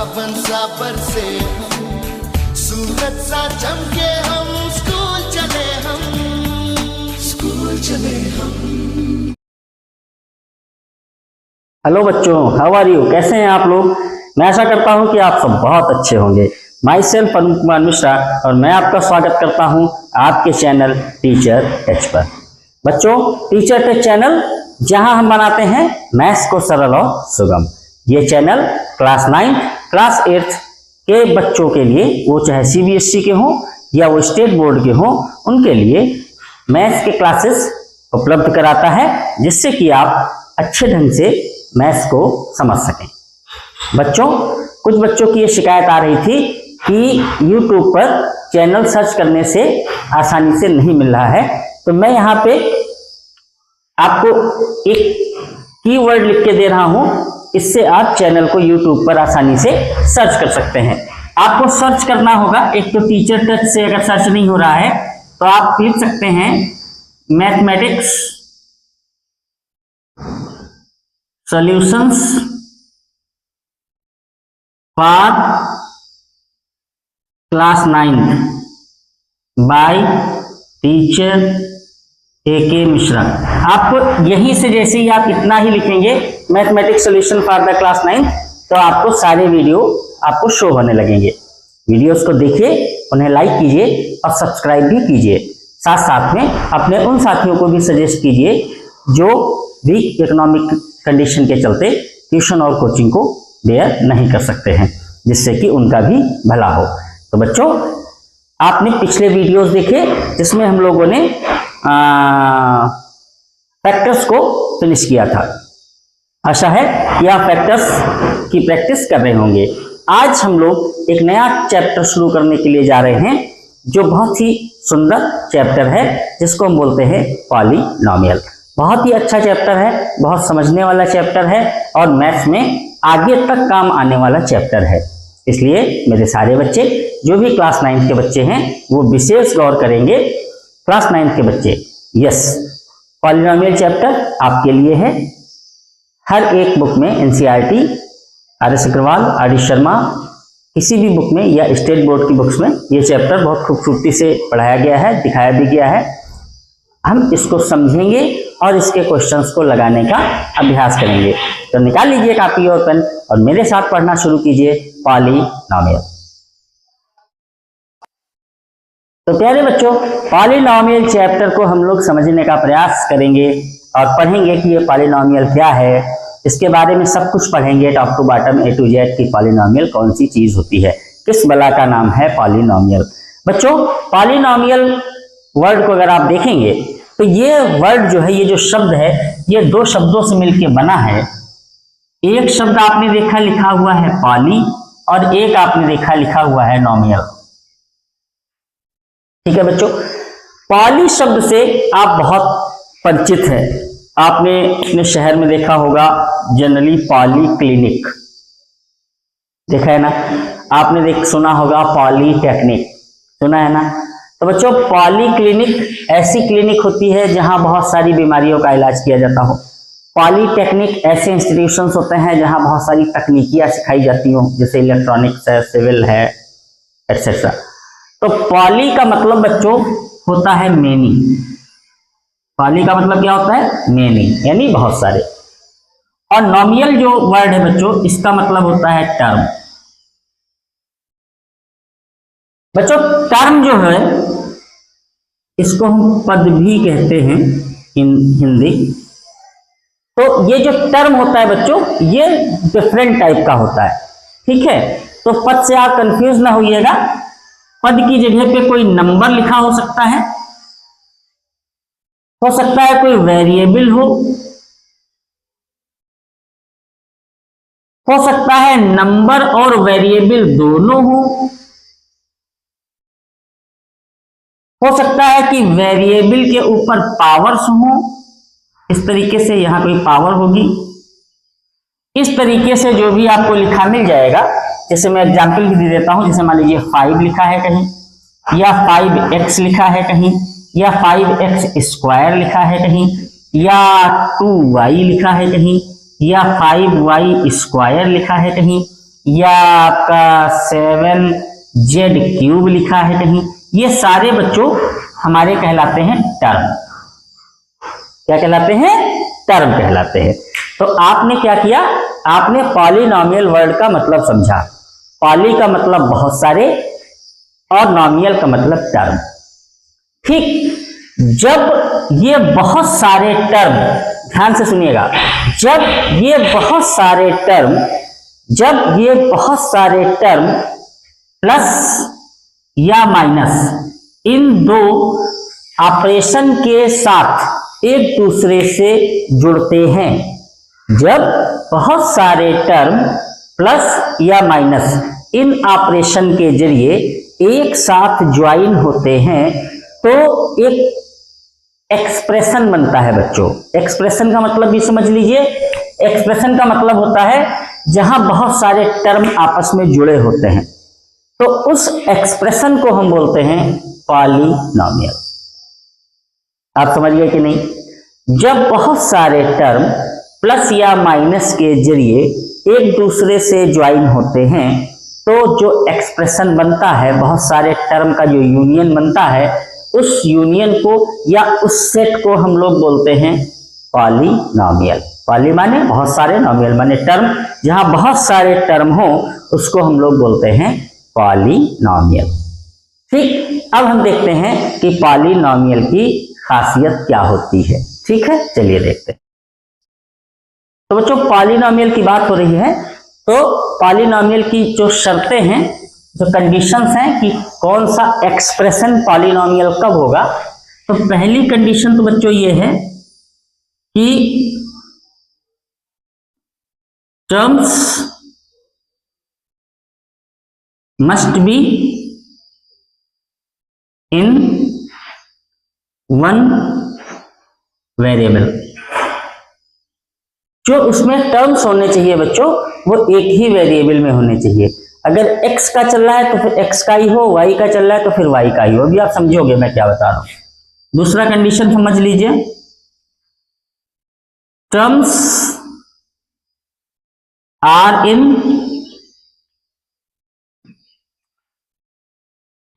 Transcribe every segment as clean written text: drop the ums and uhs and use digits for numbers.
सावन सा बरसे सूरज सा चमके हम स्कूल चले हम। हेलो बच्चों, हाउ आर यू? कैसे हैं आप लोग? मैं आशा करता हूं कि आप सब बहुत अच्छे होंगे। माई सेल्फ अरुण कुमार मिश्रा और मैं आपका स्वागत करता हूं आपके चैनल टीचर टच पर। बच्चों, टीचर टच चैनल जहां हम बनाते हैं मैथ्स को सरल और सुगम। ये चैनल क्लास 9, क्लास 8 के बच्चों के लिए, वो चाहे CBSE के हों या वो स्टेट बोर्ड के हों, उनके लिए मैथ्स के क्लासेस उपलब्ध कराता है, जिससे कि आप अच्छे ढंग से मैथ्स को समझ सकें। बच्चों, कुछ बच्चों की ये शिकायत आ रही थी कि YouTube पर चैनल सर्च करने से आसानी से नहीं मिल रहा है, तो मैं यहाँ पे आपको एक कीवर्ड लिख के दे रहा हूँ, इससे आप चैनल को YouTube पर आसानी से सर्च कर सकते हैं। आपको सर्च करना होगा, एक तो टीचर टच से अगर सर्च नहीं हो रहा है तो आप लिख सकते हैं mathematics solutions for class 9 by teacher AK Mishra. आपको यहीं से जैसे ही आप इतना ही लिखेंगे mathematics solution for the class 9, तो आपको सारे वीडियो आपको शो होने लगेंगे। वीडियोस को देखिए, उन्हें लाइक कीजिए और सब्सक्राइब भी कीजिए। साथ साथ में अपने उन साथियों को भी सजेस्ट कीजिए जो वीक इकोनॉमिक कंडीशन के चलते ट्यूशन और कोचिंग को बेयर नहीं कर सकते हैं, जिससे कि उनका भी भला हो। तो बच्चों, आपने पिछले वीडियोस देखे जिसमें हम लोगों ने फैक्टर्स को फिनिश किया था। आशा है कि आप फैक्टर्स की प्रैक्टिस कर रहे होंगे। आज हम लोग एक नया चैप्टर शुरू करने के लिए जा रहे हैं, जो बहुत ही सुंदर चैप्टर है, जिसको हम बोलते हैं पॉलिनोमियल। बहुत ही अच्छा चैप्टर है, बहुत समझने वाला चैप्टर है और मैथ्स में आगे तक काम आने वाला चैप्टर है। इसलिए मेरे सारे बच्चे, जो भी क्लास 9 के बच्चे हैं, वो विशेष गौर करेंगे। क्लास 9 के बच्चे, यस, पॉलिनोमियल चैप्टर आपके लिए है। हर एक बुक में NCERT, RS Agarwal, RD Sharma, किसी भी बुक में या स्टेट बोर्ड की बुक्स में ये चैप्टर बहुत खूबसूरती से पढ़ाया गया है, दिखाया भी गया है। हम इसको समझेंगे और इसके क्वेश्चंस को लगाने का अभ्यास करेंगे। तो निकाल लीजिए कॉपी और पेन और मेरे साथ पढ़ना शुरू कीजिए पॉलिनोमियल। तो प्यारे बच्चों, पॉलिनोमियल चैप्टर को हम लोग समझने का प्रयास करेंगे और पढ़ेंगे कि ये पॉलिनोमियल क्या है। इसके बारे में सब कुछ पढ़ेंगे, top to bottom, A to Z की पॉलिनोमियल कौन सी चीज होती है, किस बला का नाम है पॉलिनोमियल। बच्चों, पॉलिनोमियल वर्ड को अगर आप देखेंगे तो ये वर्ड जो है, ये जो शब्द है, ये दो शब्दों से मिलकर बना है। एक शब्द आपने देखा लिखा हुआ है पॉली और एक आपने देखा लिखा हुआ है नोमियल। ठीक है बच्चों, पॉली शब्द से आप बहुत परिचित हैं। आपने अपने शहर में देखा होगा जनरली पॉली क्लिनिक, देखा है ना। आपने सुना होगा पॉलीटेक्निक, सुना है ना। तो बच्चों, पॉली क्लिनिक ऐसी क्लिनिक होती है जहां बहुत सारी बीमारियों का इलाज किया जाता हो। पॉलीटेक्निक ऐसे इंस्टीट्यूशंस होते हैं जहां बहुत सारी तकनीकियां सिखाई जाती हो, जैसे इलेक्ट्रॉनिक्स है, सिविल है, एटसेट्रा। तो पॉली का मतलब बच्चों होता है मेनी। पॉली का मतलब क्या होता है? मेनी, यानी बहुत सारे। और नोमियल जो वर्ड है बच्चों, इसका मतलब होता है टर्म। बच्चों, टर्म जो है इसको हम पद भी कहते हैं हिंदी। तो ये जो टर्म होता है बच्चों, ये डिफरेंट टाइप का होता है। ठीक है, तो पद से आप कंफ्यूज ना होइएगा। पद की जगह पे कोई नंबर लिखा हो सकता है कोई वेरिएबल हो सकता है नंबर और वेरिएबल दोनों हो सकता है कि वेरिएबल के ऊपर पावर्स हो। इस तरीके से यहां कोई पावर होगी। इस तरीके से जो भी आपको लिखा मिल जाएगा, जैसे मैं एग्जांपल भी दे देता हूं। जैसे मान लीजिए 5 लिखा है कहीं, या 5x लिखा है कहीं, या 5x स्क्वायर लिखा है कहीं, या 2y लिखा है कहीं, या 5y स्क्वायर लिखा है कहीं, या आपका 7z³ लिखा है कहीं, ये सारे बच्चों हमारे कहलाते हैं टर्म। क्या कहलाते हैं? टर्म कहलाते हैं। तो आपने क्या किया, आपने पॉलिनॉमियल वर्ड का मतलब समझा। पॉली का मतलब बहुत सारे और नॉमियल का मतलब टर्म। ठीक, जब ये बहुत सारे टर्म, ध्यान से सुनिएगा, जब ये बहुत सारे टर्म प्लस या माइनस इन दो ऑपरेशन के साथ एक दूसरे से जुड़ते हैं, जब बहुत सारे टर्म प्लस या माइनस इन ऑपरेशन के जरिए एक साथ ज्वाइन होते हैं तो एक एक्सप्रेशन बनता है बच्चों। एक्सप्रेशन का मतलब भी समझ लीजिए। एक्सप्रेशन का मतलब होता है जहां बहुत सारे टर्म आपस में जुड़े होते हैं, तो उस एक्सप्रेशन को हम बोलते हैं पॉलिनॉमियल। आप समझ गए कि नहीं? जब बहुत सारे टर्म प्लस या माइनस के जरिए एक दूसरे से ज्वाइन होते हैं तो जो एक्सप्रेशन बनता है, बहुत सारे टर्म का जो यूनियन बनता है, उस यूनियन को या उस सेट को हम लोग बोलते हैं पॉलिनॉमियल। पॉली माने बहुत सारे, नॉमियल माने टर्म, जहां बहुत सारे टर्म हो उसको हम लोग बोलते हैं पॉलिनॉमियल। ठीक, अब हम देखते हैं कि पॉलिनॉमियल की खासियत क्या होती है। ठीक है, चलिए देखते हैं। तो बच्चों पॉलिनॉमियल की बात हो रही है, तो पॉलिनॉमियल की जो शर्तें हैं, जो कंडीशंस हैं कि कौन सा एक्सप्रेशन पॉलिनॉमियल कब होगा, तो पहली कंडीशन तो बच्चों ये है कि terms must be in one variable. जो उसमें टर्म्स होने चाहिए बच्चों वो एक ही वेरिएबल में होने चाहिए। अगर x का चल रहा है तो फिर x का ही हो, y का चल रहा है तो फिर y का ही हो। अभी आप समझोगे मैं क्या बता रहा हूं। दूसरा कंडीशन समझ लीजिए, terms are in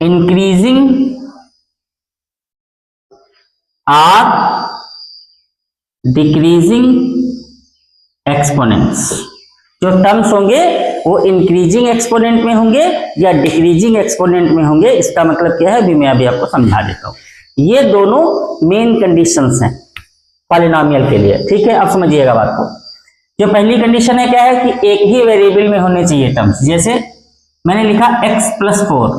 increasing or decreasing exponents. जो टर्म्स होंगे वो इंक्रीजिंग एक्सपोनेंट में होंगे या डिक्रीजिंग एक्सपोनेंट में होंगे। इसका मतलब क्या है, अभी मैं आपको समझा देता हूं। ये दोनों मेन कंडीशंस हैं पॉलिनॉमियल के लिए। ठीक है, अब समझिएगा बात को। जो पहली कंडीशन है क्या है कि एक ही वेरिएबल में होने चाहिए टर्म्स। जैसे मैंने लिखा x+4,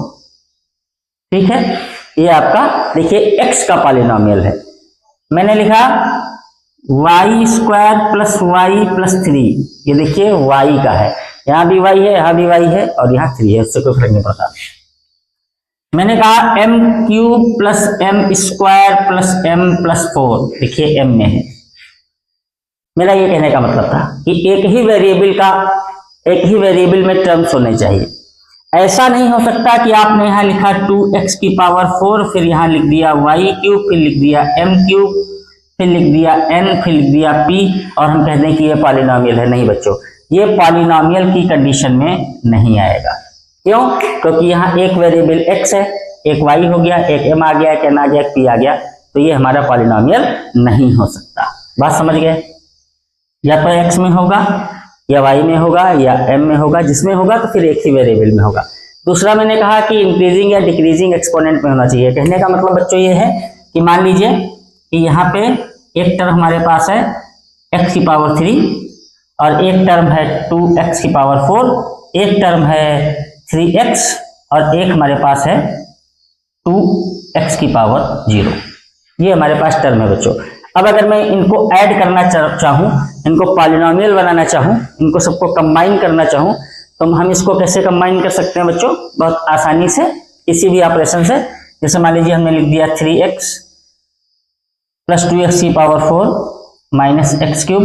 ठीक है, ये आपका देखिए x का पॉलिनॉमियल है। मैंने लिखा y² + y+3, ये देखिए y का है, यहां भी y है, यहां भी y है और यहां 3 है, उससे कोई फर्क नहीं पड़ता। मैंने कहा m³ + m² + m+4, देखिए m में है। मेरा ये कहने का मतलब था कि एक ही वेरिएबल में टर्म्स होने चाहिए। ऐसा नहीं हो सकता कि आपने यहां लिखा 2x⁴, फिर यहां लिख दिया y³, फिर लिख दिया m³, फिर लिख दिया n, फिर लिख दिया p और हम कहते हैं कि ये पॉलिनॉमियल है। नहीं बच्चों, ये पॉलिनॉमियल की कंडीशन में नहीं आएगा। क्यों? क्योंकि यहाँ एक वेरिएबल x है, एक y हो गया, एक m आ गया, एक n आ गया, एक p आ गया, तो ये हमारा पॉलिनॉमियल नहीं हो सकता। बात समझ गए? या तो x में होगा या y में होगा या m में होगा, जिसमें होगा तो फिर एक ही वेरिएबल में होगा। दूसरा मैंने कहा कि इंक्रीजिंग या डिक्रीजिंग एक्सपोनेंट में होना चाहिए। कहने का मतलब बच्चों ये है कि मान लीजिए कि यहाँ पे एक टर्म हमारे पास है x³ और एक टर्म है 2x⁴, एक टर्म है 3x और एक हमारे पास है 2x⁴। ये हमारे पास टर्म है बच्चों। अब अगर मैं इनको ऐड करना चाहूँ, इनको पॉलिनॉमियल बनाना चाहूँ, इनको सबको कंबाइन करना चाहूँ, तो हम इसको कैसे कंबाइन कर सकते हैं बच्चों? बहुत आसानी से, किसी भी ऑपरेशन से। जैसे मान लीजिए हमने लिख दिया 3x + 2x⁴ - x³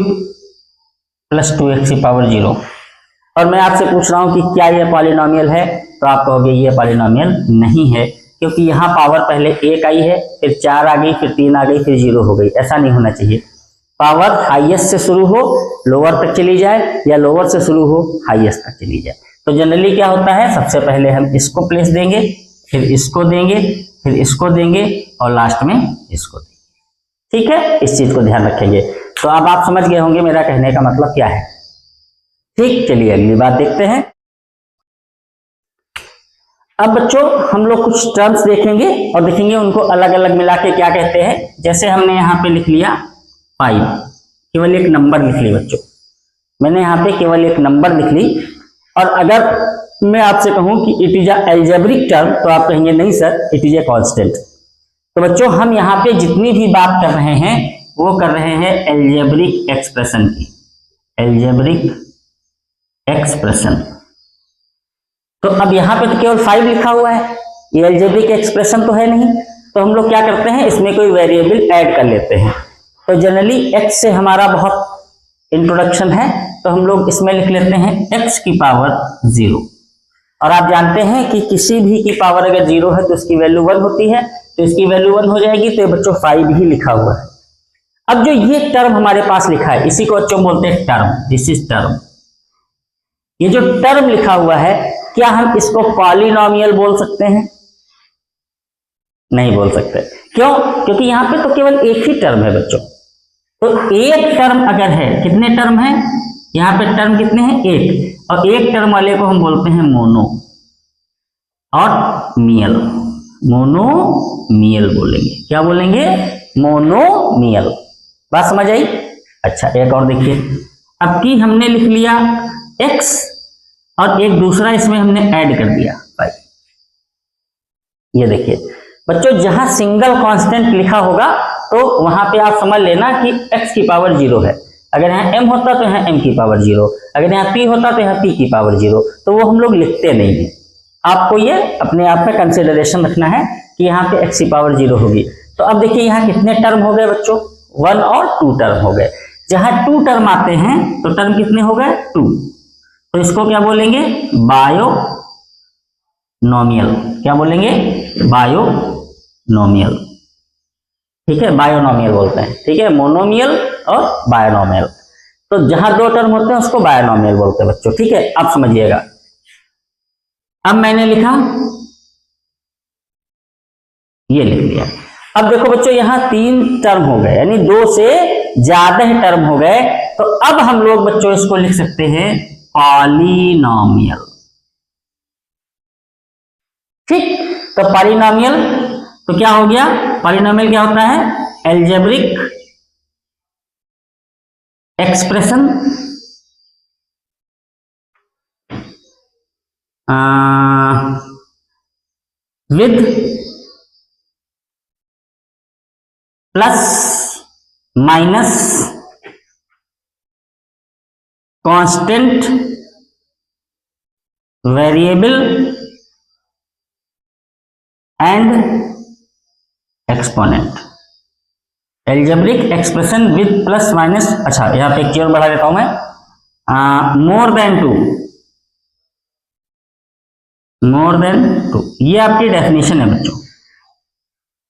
+ 2x⁴। और मैं आपसे पूछ रहा हूं कि क्या यह पॉलिनॉमियल है, तो आप कहोगे ये पॉलिनॉमियल नहीं है, क्योंकि यहाँ पावर पहले 1 आई है, फिर 4 आ गई, फिर 3 आ गई, फिर 0 हो गई। ऐसा नहीं होना चाहिए। पावर हाईएस्ट से शुरू हो लोअर तक चली जाए या लोअर से शुरू हो हाईएस्ट तक चली जाए। तो जनरली क्या होता है, सबसे पहले हम इसको प्लेस देंगे, फिर इसको देंगे, फिर इसको देंगे और लास्ट में इसको देंगे। ठीक है, इस चीज को ध्यान रखेंगे। तो अब आप समझ गए होंगे मेरा कहने का मतलब क्या है। ठीक, चलिए अगली बात देखते हैं। अब बच्चों हम लोग कुछ टर्म्स देखेंगे और देखेंगे उनको अलग अलग मिला के क्या कहते हैं। जैसे हमने यहाँ पे लिख लिया 5, केवल एक नंबर लिख ली बच्चों, मैंने यहाँ पे केवल एक नंबर लिख ली। और अगर मैं आपसे कहूं कि इट इज अलजेब्रिक टर्म, तो आप कहेंगे नहीं sir, it is a constant. तो बच्चों हम यहाँ पे जितनी भी बात कर रहे हैं वो कर रहे हैं अलजेब्रिक एक्सप्रेशन की, अलजेब्रिक एक्सप्रेशन। तो अब यहाँ पे तो केवल 5 लिखा हुआ है, ये अलजेब्रिक एक्सप्रेशन तो है नहीं, तो हम लोग क्या करते हैं, इसमें कोई वेरिएबल ऐड कर लेते हैं। तो जनरली x से हमारा बहुत इंट्रोडक्शन है, तो हम लोग इसमें लिख लेते हैं x की पावर 0। और आप जानते हैं कि किसी भी की पावर अगर 0 है तो उसकी वैल्यू 1 होती है, तो इसकी वैल्यू 1 हो जाएगी, तो ये बच्चों 5 ही लिखा हुआ है। अब जो ये टर्म हमारे पास लिखा है इसी को बच्चों बोलते हैं टर्म, दिस इज टर्म। ये जो टर्म लिखा हुआ है, क्या हम इसको पॉलिनोमियल बोल सकते हैं? नहीं बोल सकते। क्यों? क्योंकि यहां पे तो केवल एक ही टर्म है बच्चों। तो एक टर्म अगर है, कितने टर्म है यहाँ पे, टर्म कितने हैं, एक, और एक टर्म वाले को हम बोलते हैं मोनो और मियल, मोनोमियल बोलेंगे। क्या बोलेंगे? मोनोमियल। बात समझ आई? अच्छा, एक और देखिए, अब की हमने लिख लिया x और एक दूसरा इसमें हमने ऐड कर दिया भाई। ये देखिए बच्चों, जहां सिंगल कांस्टेंट लिखा होगा तो वहां पे आप समझ लेना कि x की पावर 0 है। अगर यहाँ m होता तो यहाँ m की पावर 0, अगर यहाँ p होता तो यहाँ p की पावर 0, तो वो हम लोग लिखते नहीं है। आपको ये अपने आप में कंसिडरेशन रखना है कि यहाँ पे x की पावर 0 होगी। तो अब देखिए यहाँ कितने टर्म हो गए बच्चों, 1 और 2 टर्म हो गए। जहां 2 टर्म आते हैं तो टर्म कितने हो गए, 2। तो इसको क्या बोलेंगे, बायोनोमियल। क्या बोलेंगे, बायोनोमियल। ठीक है, बायोनोमियल बोलते हैं। ठीक है, मोनोमियल और बायोनोमियल। तो जहां 2 टर्म होते हैं उसको बायोनोमियल बोलते हैं बच्चों। ठीक है, अब समझिएगा। अब मैंने लिखा, ये लिख लिया। अब देखो बच्चों, यहां 3 टर्म हो गए, यानी 2 से ज्यादा टर्म हो गए। तो अब हम लोग बच्चों इसको लिख सकते हैं पॉलिनोमियल। ठीक, तो पॉलिनोमियल तो क्या हो गया, पॉलिनोमियल क्या होता है, algebraic expression with plus minus constant variable and exponent. Algebraic expression with plus minus, अच्छा यहां पे एक चीज और बढ़ा देता हूं मैं, मोर देन 2, मोर देन 2, ये आपकी डेफिनेशन है बच्चों।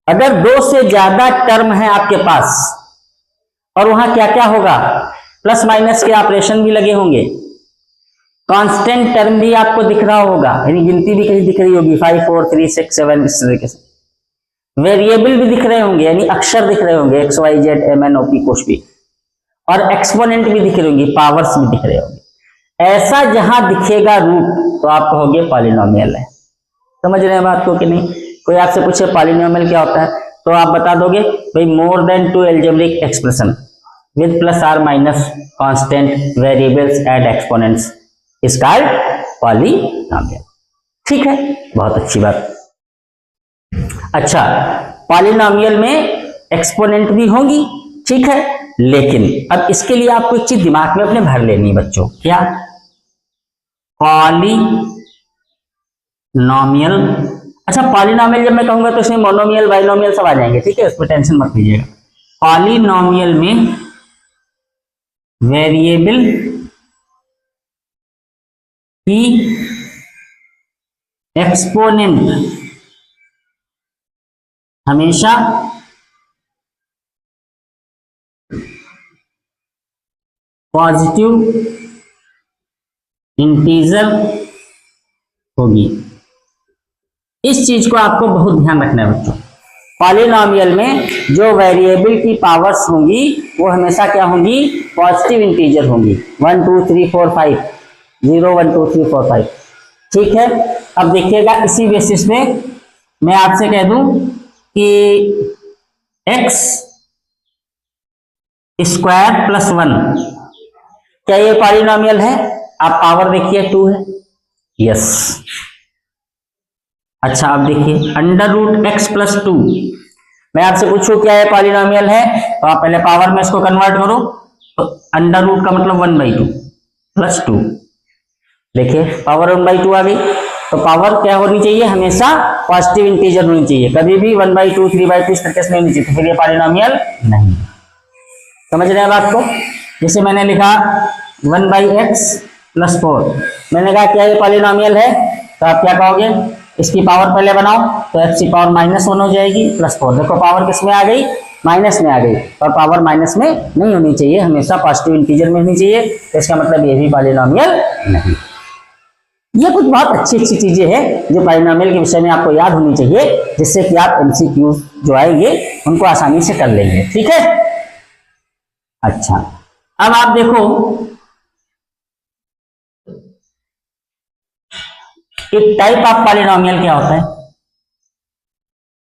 अगर 2 से ज्यादा टर्म है आपके पास, और वहां क्या क्या होगा, प्लस माइनस के ऑपरेशन भी लगे होंगे, कांस्टेंट टर्म भी आपको दिख रहा होगा, यानी गिनती भी कहीं दिख रही होगी, 5 4 3 6 7, इस तरीके से। वेरिएबल भी दिख रहे होंगे, यानी अक्षर दिख रहे होंगे, X Y Z M N O P कुछ भी, और एक्सपोनेंट भी दिख रही होंगी, पावर्स भी दिख रहे होंगे। ऐसा जहां दिखेगा रूप तो आप कहोगे पॉलिनोमियल है। समझ रहे हैं बात को कि नहीं? कोई आपसे पूछे पॉलिनोमियल क्या होता है, तो आप बता दोगे भाई more than 2 algebraic expression with plus or minus constant variables and exponents is called polynomial. ठीक है, बहुत अच्छी बात। अच्छा, पॉलिनोमियल में एक्सपोनेंट भी होंगी, ठीक है, लेकिन अब इसके लिए आपको एक चीज दिमाग में अपने भर लेनी है बच्चों, क्या, पॉलिनोमियल। अच्छा, पॉलिनोमियल जब मैं कहूंगा तो इसमें मोनोमियल बाइनोमियल सब आ जाएंगे, ठीक है, उसमें टेंशन मत लीजिएगा। पॉलिनोमियल में वेरिएबल की एक्सपोनेंट हमेशा पॉजिटिव इंटीजर होगी। इस चीज को आपको बहुत ध्यान रखना है बच्चों। पॉलिनोमियल में जो वेरिएबल की पावर्स होंगी वो हमेशा क्या होंगी, पॉजिटिव इंटीजर होंगी। 1 2 3 4 5, 0 1 2 3 4 5। ठीक है, अब देखिएगा इसी बेसिस पे मैं आपसे कह दूं कि x स्क्वायर प्लस 1, क्या ये पॉलिनोमियल है? आप पावर देखिए 2 है, यस। अच्छा अब देखिए अंडर रूट एक्स प्लस 2, मैं आपसे पूछूं क्या ये पॉलिनोमियल है, तो आप पहले पावर में इसको कन्वर्ट करो, तो अंडर रूट का मतलब 1/2 प्लस 2, देखिए पावर 1/2 आ गई। तो पावर क्या होनी चाहिए, हमेशा पॉजिटिव इंटीजर होनी चाहिए, कभी भी 1/2 3/2 इस तरीके से नहीं होनी चाहिए, तो फिर ये पॉलिनोमियल नहीं। समझ रहे हैं बात को? जैसे मैंने लिखा 1/x प्लस 4, मैंने कहा क्या ये पॉलिनोमियल है, तो आप क्या कहोगे, इसकी पावर पहले बनाओ, तो x की पावर -1 हो जाएगी प्लस 4। देखो पावर किस में आ गई, माइनस में आ गई, और पावर माइनस में नहीं होनी चाहिए, हमेशा पॉजिटिव इंटीजर में होनी चाहिए, तो इसका मतलब ये भी पॉलिनोमियल नहीं। ये कुछ बहुत अच्छी अच्छी चीजें हैं जो पॉलिनोमियल के विषय में आपको याद होनी चाहिए, जिससे कि आप MCQ जो आएंगे उनको आसानी से कर लेंगे। ठीक है, अच्छा अब आप देखो एक टाइप ऑफ पॉलिनोमियल क्या होता है,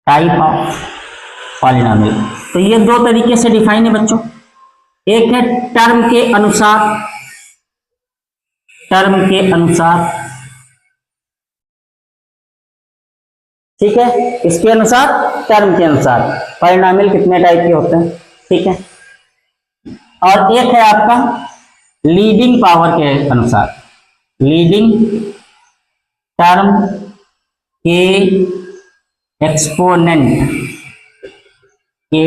टाइप ऑफ पॉलिनोमियल। तो ये दो तरीके से डिफाइन है बच्चों, एक है टर्म के अनुसार, टर्म के अनुसार, ठीक है, इसके अनुसार, टर्म के अनुसार पॉलिनोमियल कितने टाइप के होते हैं, ठीक है। और एक है आपका लीडिंग पावर के अनुसार, लीडिंग टर्म के एक्सपोनेंट के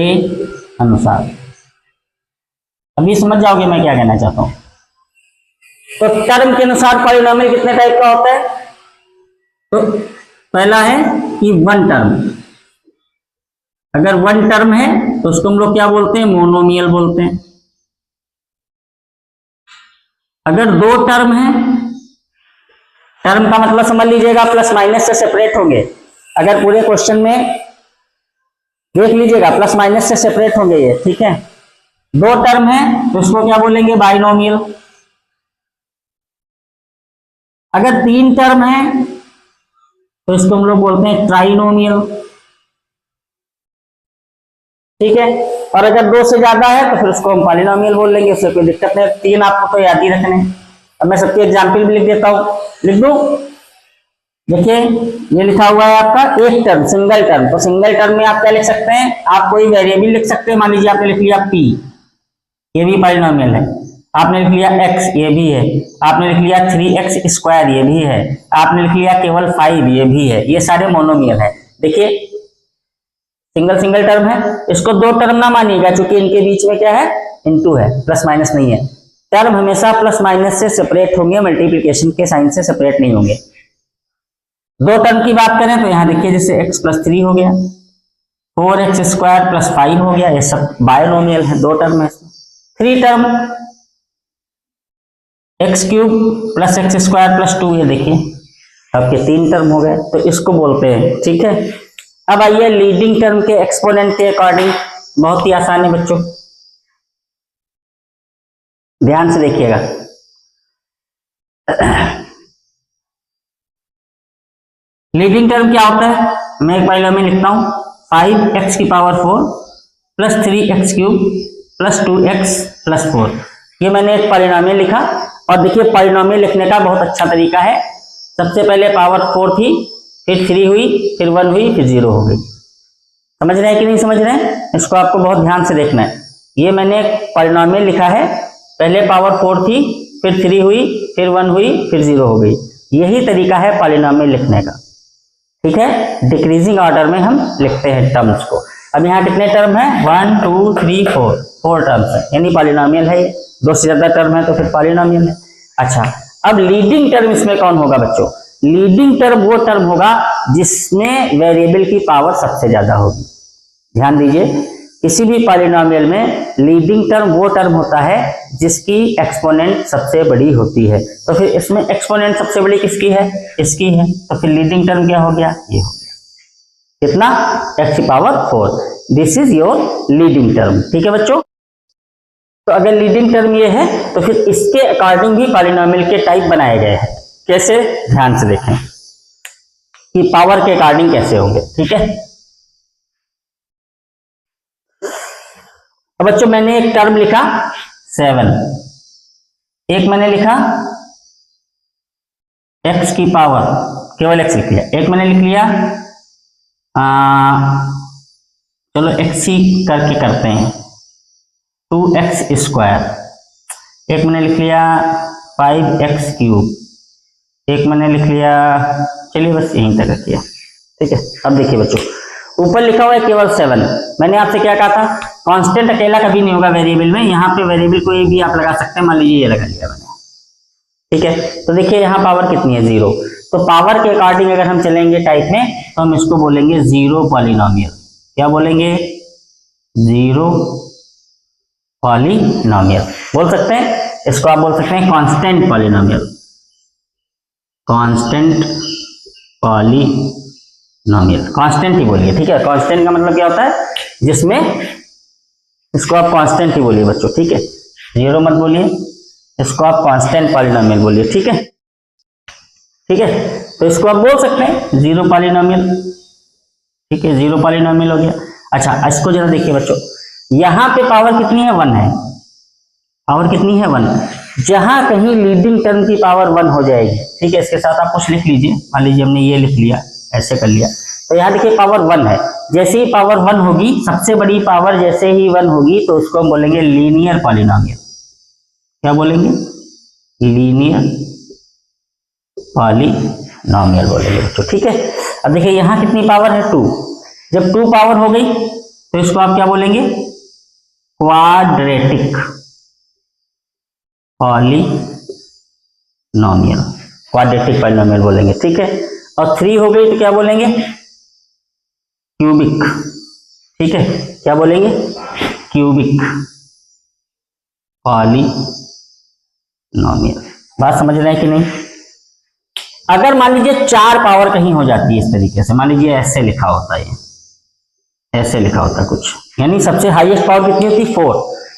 अनुसार। अभी समझ जाओगे मैं क्या कहना चाहता हूं। तो टर्म के अनुसार पॉलिनोमियल कितने टाइप का होता है, तो पहला है कि वन टर्म, अगर वन टर्म है तो उसको हम लोग क्या बोलते हैं, मोनोमियल बोलते हैं। अगर दो टर्म है, टर्म का मतलब समझ लीजिएगा प्लस माइनस से सेपरेट होंगे, अगर पूरे क्वेश्चन में देख लीजिएगा प्लस माइनस से सेपरेट होंगे ये, ठीक है। दो टर्म है तो उसको क्या बोलेंगे, बाइनोमियल। अगर तीन टर्म है तो इसको हम लोग बोलते हैं ट्राइनोमियल, ठीक है। और अगर दो से ज्यादा है तो फिर उसको हम पॉलिनोमियल बोल लेंगे, उससे कोई दिक्कत नहीं। तीन आपको तो याद ही रखने हैं। अब मैं सबके एग्जाम्पल भी लिख देता हूं, लिख दूं। देखिए ये लिखा हुआ है आपका एक टर्म, सिंगल टर्म। तो सिंगल टर्म में आप क्या लिख सकते हैं, आप कोई वेरिएबल लिख सकते हैं। मान लीजिए आपने लिख लिया p, ये भी पॉलिनोमियल है। आपने लिख लिया x, ये भी है। आपने लिख लिया 3x², ये भी है। आपने लिख लिया केवल 5, ये भी है। ये सारे मोनोमियल है। देखिए सिंगल सिंगल टर्म है, इसको दो टर्म ना मानिएगा, क्योंकि इनके बीच में क्या है, इनटू है, प्लस माइनस नहीं है। टर्म हमेशा प्लस माइनस से सेपरेट होंगे, मल्टीप्लिकेशन के साइन से सेपरेट नहीं होंगे। दो टर्म की बात करें तो यहां देखिए जैसे x + 3 हो गया, 4x² + 5 हो गया, ये सब बायनोमियल है, दो टर्म है। थ्री टर्म x³ + x² + 2, ये देखिए आपके तीन टर्म हो गए, तो इसको बोलते हैं, ठीक है। अब आइए लीडिंग टर्म के एक्सपोनेंट के अकॉर्डिंग, बहुत ही आसान है बच्चों, ध्यान से देखिएगा। लीडिंग टर्म क्या होता है, मैं एक पॉलिनोमियल लिखता हूं, 5x⁴ + 3x³ + 2x + 4। ये मैंने एक पॉलिनोमियल लिखा। और देखिए पॉलिनोमियल लिखने का बहुत अच्छा तरीका है। सबसे पहले पावर 4 थी, फिर 3 हुई, फिर 1 हुई, फिर 0 हो गई। समझ रहे हैं कि नहीं समझ रहे हैं, इसको आपको बहुत ध्यान से देखना है। ये मैंने एक पॉलिनोमियल लिखा है, पहले पावर 4 थी, फिर 3 हुई, फिर 1 हुई, फिर 0 हो गई। यही तरीका है पॉलिनोमियल लिखने का, ठीक है। डिक्रीजिंग ऑर्डर में हम लिखते हैं टर्म्स को। अब यहाँ कितने टर्म है, 1 2 3 4, 4 टर्म्स है, यानी पॉलिनोमियल है। दो से ज्यादा टर्म है तो फिर पॉलिनोमियल है। अच्छा अब लीडिंग टर्म इसमें कौन होगा बच्चों, लीडिंग टर्म वो टर्म होगा जिसमें वेरिएबल की पावर सबसे ज्यादा होगी। ध्यान दीजिए, किसी भी पॉलिनोमियल में लीडिंग टर्म वो टर्म होता है जिसकी एक्सपोनेंट सबसे बड़ी होती है। तो फिर इसमें एक्सपोनेंट सबसे बड़ी किसकी है? इसकी है। तो फिर लीडिंग टर्म क्या हो गया? ये हो गया कितना? x⁴। This is your leading term. ठीक है बच्चों, तो अगर लीडिंग टर्म ये है तो फिर इसके अकॉर्डिंग भी पॉलिनोमियल के टाइप बनाए गए हैं। कैसे? ध्यान से देखें कि पावर के अकॉर्डिंग कैसे होंगे। ठीक है, तो बच्चों मैंने एक टर्म लिखा 7, एक मैंने लिखा x की पावर, केवल x लिख लिया। एक मैंने लिख लिया चलो x ही करके करते हैं 2x²। एक मैंने लिख लिया 5x³। एक मैंने लिख लिया, चलिए बस यहीं तक रखिए। ठीक है, अब देखिए बच्चों, ऊपर लिखा हुआ है केवल 7। मैंने आपसे क्या कहा था? कांस्टेंट अकेला कभी नहीं होगा वेरिएबल में। यहाँ पे वेरिएबल कोई भी आप लगा सकते हैं, मान लीजिए ये लगा लिया मैंने। ठीक है, तो देखिए यहाँ पावर कितनी है? 0। तो पावर के अकॉर्डिंग अगर हम चलेंगे टाइप में तो हम इसको बोलेंगे जीरो पॉलिनोमियल। क्या बोलेंगे? जीरो पॉलिनोमियल बोल सकते हैं। इसको आप बोल सकते हैं constant polynomial, constant polynomial. Constant ही बोलिए। ठीक है, कांस्टेंट का मतलब क्या होता है? जिसमें, इसको आप कांस्टेंट ही बोलिए बच्चों। ठीक है, जीरो मत बोलिए, इसको आप कांस्टेंट पॉलिनोमियल बोलिए। ठीक है, ठीक है, तो इसको आप बोल सकते हैं जीरो पॉलिनोमियल। ठीक है, जीरो पॉलिनोमियल हो गया। अच्छा, इसको जरा देखिए बच्चों, यहां पे पावर कितनी है? 1 है। पावर कितनी है? 1। जहां कहीं लीडिंग टर्म की पावर 1 हो जाएगी, ठीक है, इसके साथ आप कुछ लिख लीजिए। मान लीजिए हमने ये लिख लिया, ऐसे कर लिया, तो यहाँ देखिए पावर 1 है। जैसे ही पावर 1 होगी, सबसे बड़ी पावर जैसे ही 1 होगी, तो उसको हम बोलेंगे लीनियर पॉलिनोमियल। क्या बोलेंगे? लीनियर पॉलिनोमियल बोलेंगे बच्चों। ठीक है, अब देखिए यहाँ कितनी पावर है? 2। जब 2 पावर हो गई तो इसको आप क्या बोलेंगे? क्वाड्रेटिक पॉलिनोमियल, क्वाड्रेटिक पॉलिनोमियल बोलेंगे। ठीक है, और 3 हो गई तो क्या बोलेंगे? क्यूबिक। ठीक है, क्या बोलेंगे? Cubic polynomial. बात समझ रहे हैं कि नहीं? अगर मान लीजिए 4 पावर कहीं हो जाती है इस तरीके से, मान लीजिए ऐसे लिखा होता है, ऐसे लिखा होता है कुछ, यानी सबसे हाईएस्ट पावर कितनी होती है? 4।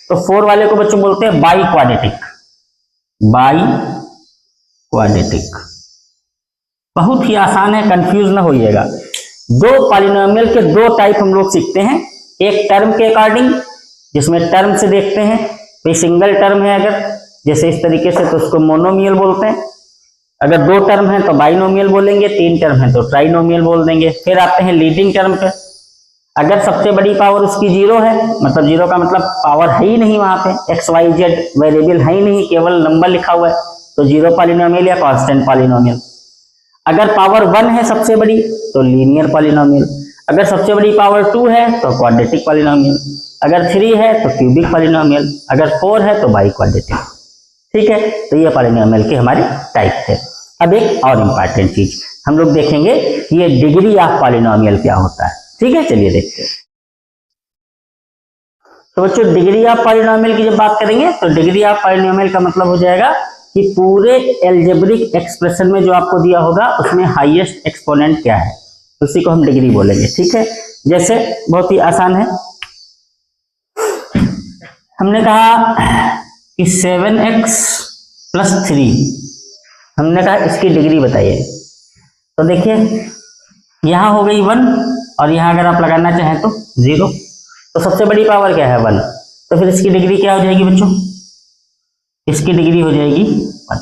तो 4 वाले को बच्चों बोलते हैं बाई क्वाड्रेटिक। बाई क्वाड्रेटिक बहुत ही आसान है, कंफ्यूज ना होइएगा। 2 पॉलिनोमियल के 2 टाइप हम लोग सीखते हैं। एक टर्म के अकॉर्डिंग, जिसमें टर्म से देखते हैं, कोई सिंगल टर्म है अगर जैसे इस तरीके से, तो उसको मोनोमियल बोलते हैं। अगर 2 टर्म है तो बाइनोमियल बोलेंगे, 3 टर्म है तो ट्राइनोमियल बोल देंगे। फिर आते हैं लीडिंग टर्म पे। अगर सबसे बड़ी पावर उसकी 0 है, मतलब 0 का मतलब पावर है ही नहीं वहां पे, एक्स वाई जेड वेरिएबल है ही नहीं, केवल नंबर लिखा हुआ है, तो जीरो पॉलिनोमियल या कांस्टेंट पॉलिनोमियल। अगर पावर 1 है सबसे बड़ी तो लीनियर पॉलिनोमियल। अगर सबसे बड़ी पावर 2 है तो क्वाड्रेटिक पॉलिनोमियल। अगर 3 है तो क्यूबिक पॉलिनोमियल। अगर 4 है तो बाई क्वाड्रेटिक। ठीक है, तो ये पॉलिनोमियल के हमारे टाइप थे। अब एक और इंपॉर्टेंट चीज हम लोग देखेंगे कि ये डिग्री ऑफ पॉलिनोमियल क्या होता है। ठीक है, चलिए देखते हैं। तो बच्चों डिग्री ऑफ पॉलिनोमियल की जब बात करेंगे तो डिग्री ऑफ पॉलिनोमियल का मतलब हो जाएगा कि पूरे एल्जेब्रिक एक्सप्रेशन में जो आपको दिया होगा उसमें हाईएस्ट एक्सपोनेंट क्या है, उसी को हम डिग्री बोलेंगे। ठीक है, जैसे बहुत ही आसान है, हमने कहा कि 7x + 3, हमने कहा इसकी डिग्री बताइए। तो देखिए यहां हो गई 1 और यहां अगर आप लगाना चाहें तो 0। तो सबसे बड़ी पावर क्या है? 1। तो फिर इसकी डिग्री क्या हो जाएगी बच्चों? इसकी डिग्री हो जाएगी 1।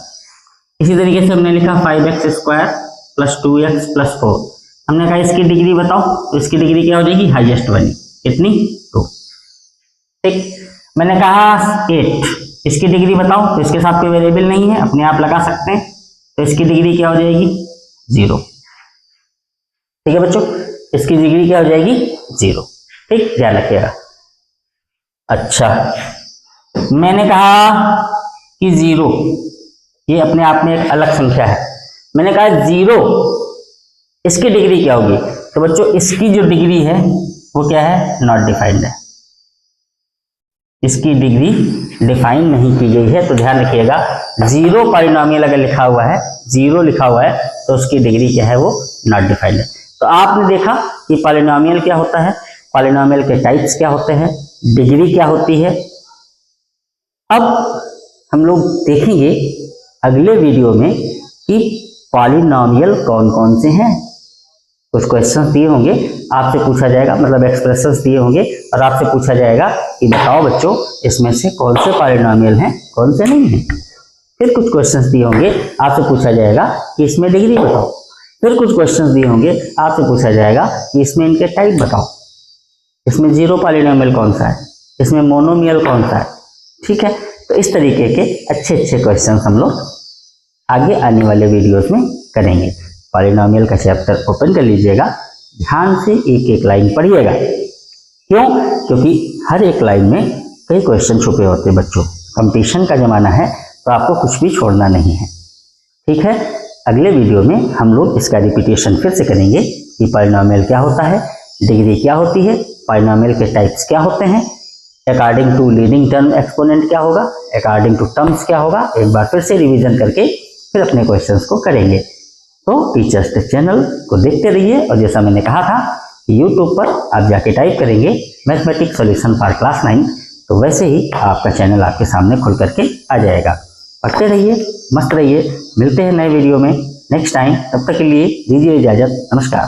इसी तरीके से हमने लिखा 5x² + 2x + 4। हमने कहा इसकी डिग्री बताओ, तो इसकी डिग्री क्या हो जाएगी? हाईएस्ट वाली। कितनी? 2। ठीक, मैंने कहा 8, इसकी डिग्री बताओ, तो इसके साथ कोई वेरिएबल नहीं है, अपने आप लगा सकते हैं, तो इसकी डिग्री क्या हो जाएगी? 0। ठीक है बच्चों, इसकी डिग्री क्या हो जाएगी? 0। ठीक, ध्यान रखिएगा। अच्छा, मैंने कहा कि 0 ये अपने आप में एक अलग संख्या है। मैंने कहा 0, इसकी डिग्री क्या होगी? तो बच्चों इसकी जो डिग्री है वो क्या है? नॉट डिफाइंड है। इसकी डिग्री डिफाइन नहीं की गई है। तो ध्यान रखिएगा, जीरो पॉलिनोमियल अगर लिखा हुआ है, जीरो लिखा हुआ है, तो उसकी डिग्री क्या है, वो नॉट डिफाइंड है। तो आपने देखा कि पॉलिनोमियल क्या होता है, पॉलिनोमियल के टाइप्स क्या होते हैं, डिग्री क्या होती है। अब हम लोग देखेंगे अगले वीडियो में कि पॉलिनोमियल कौन कौन से हैं। कुछ क्वेश्चंस दिए होंगे, आपसे पूछा जाएगा, मतलब एक्सप्रेशंस दिए होंगे और आपसे पूछा जाएगा कि बताओ बच्चों इसमें से कौन से पॉलिनोमियल हैं, कौन से नहीं हैं। फिर कुछ क्वेश्चंस दिए होंगे, आपसे पूछा जाएगा कि इसमें डिग्री बताओ। फिर कुछ क्वेश्चंस दिए होंगे, आपसे पूछा जाएगा कि इसमें इनके टाइप बताओ, इसमें जीरो पॉलिनोमियल कौन सा है, इसमें मोनोमियल कौन सा है। ठीक है, तो इस तरीके के अच्छे अच्छे क्वेश्चंस हम लोग आगे आने वाले वीडियोस में करेंगे। पॉलिनोमियल का चैप्टर ओपन कर लीजिएगा, ध्यान से एक एक लाइन पढ़िएगा। क्यों? क्योंकि हर एक लाइन में कई क्वेश्चन छुपे होते हैं बच्चों। कंपटीशन का जमाना है, तो आपको कुछ भी छोड़ना नहीं है। ठीक है, अगले वीडियो में हम लोग इसका रिपीटेशन फिर से करेंगे कि पॉलिनोमियल क्या होता है, डिग्री क्या होती है, पॉलिनोमियल के टाइप्स क्या होते हैं, according to leading term exponent क्या होगा, अकॉर्डिंग टू टर्म्स क्या होगा। एक बार फिर से रिवीजन करके फिर अपने क्वेश्चंस को करेंगे। तो टीचर्स टेक चैनल को देखते रहिए, और जैसा मैंने कहा था यूट्यूब पर आप जाके टाइप करेंगे मैथमेटिक्स सॉल्यूशन फॉर क्लास 9, तो वैसे ही आपका चैनल आपके सामने खुल करके आ जाएगा। पढ़ते रहिए, मस्त रहिए, मिलते हैं नए वीडियो में नेक्स्ट टाइम। तब तक के लिए दीजिए इजाज़त, नमस्कार।